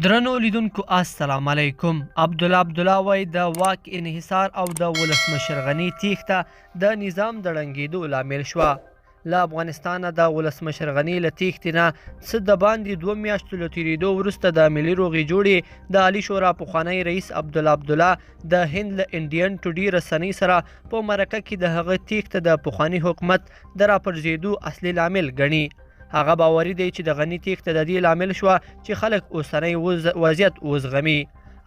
درنو لیدونکو السلام علیکم. عبدالله وای د واک انحصار او د ولسمشر غني تیښته د نظام د ړنګېدو لامل شوه. له افغانستانه د ولسمشر غني له تیښتې نه څه د باندې 2 میاشتو له تېرېدو وروسته د ملي روغې جوړې د عالي شورا پخوانی رئیس عبدالله د هند له انډین ټوډي رسنۍ سره په مرکه کې د هغه تیښته د پخواني حکومت د راپرځېدو اصلي لامل ګڼي. هغه باوري دی چې د غني تیښته د دې لامل شوه چې خلک اوسنی وضعیت وزغمي.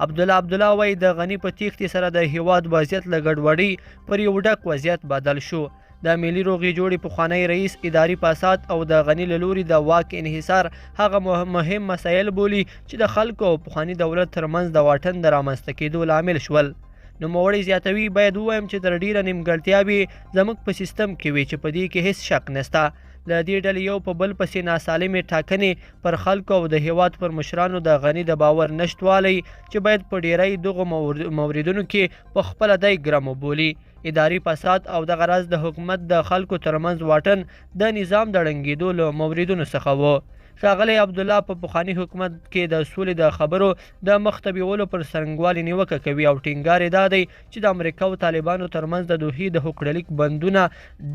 عبدالله وایي د غني په تیښتې سره د هیواد وضعیت له ګډوډۍ پر یو ډک وضعیت بدل شو. د ملي روغې جوړې پخوانی رئیس اداري فساد او د غني له لوري د واک انحصار هغه مهم مسایل بولي چې د خلکو او پخواني دولت ترمنځ د واټن د رامنځته کېدو لامل شول. نوموړی زیاتوي باید ووایم چې تر ډیره نیمګړتیاوې زموږ په سیستم کې وي چې په دې کې هیڅ شک نشته. له دې ډلې یو په بل پسې ناسالمې ټاکنې پر خلکو او د هیواد پر مشرانو د غني د باور نشتوالی چې باید په ډیری دغو موردونو کې په خپله دی ګرم وبولي. اداري فساد او دغه راز د حکومت د خلکو ترمنځ واټن د نظام د ړنګېدو له موردونو څخه و. ښاغلی عبدالله په پخواني حکومت کې د سولې د خبرو د مخته بیولو پر څرنګوالي نیوکه کوي او ټینګار یې دا دی چې د امریکا او طالبانو ترمنځ د دوحې د هوکړلیک بندونه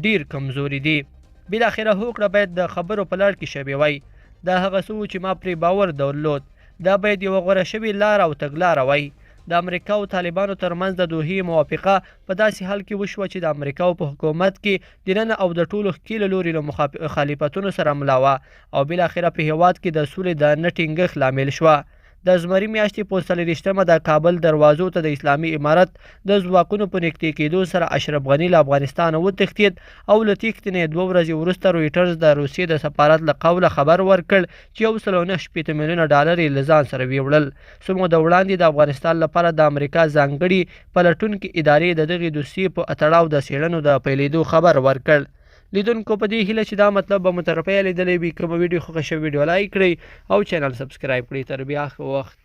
ډیر کمزوري دي. بالاخره هوکړه باید د خبرو په لړ کې شوې وای. دا هغه څه و چې ما پرې باور درلود. دا باید یوه غوره شوې لاره او تګلاره وای. د امریکا او طالبانو ترمنځ د دوحې موافقه په داسې حال کې وشوه چې د امریکا په حکومت کې دننه او د ټولو ښکېلو لوري له مخالفتونو سره ملا وه او بالاخره په هیواد کې د سولې د نه ټینګښت لامل شوه. د زمري میاشتې په 24مه د کابل دروازو ته د اسلامي امارت د ځواکونو په نږدې کېدو سره اشرف غني له افغانستانه وتښتېد او له تیښتې نه 2 ورځې وروسته رویټرز د روسیې د سفارت له قوله خبر ورکړ چې 1.9 میلیونه ډالر یې له ځان سره ویوړل. څه موده وړاندې د افغانستان لپاره د امریکا ځانګړي پلټونکې ادارې د دغې دوسیې په تړاو د څېړنو د پیلېدو خبر ورکړ. لیدونکو په دې هیله چې دا مطلب به مو تر پایه لیدلی وي. کومه ویډیو خوښه شوې ویډیو لایک کړئ او چینل سبسکرایب کړئ. تر بیا ښه وخت.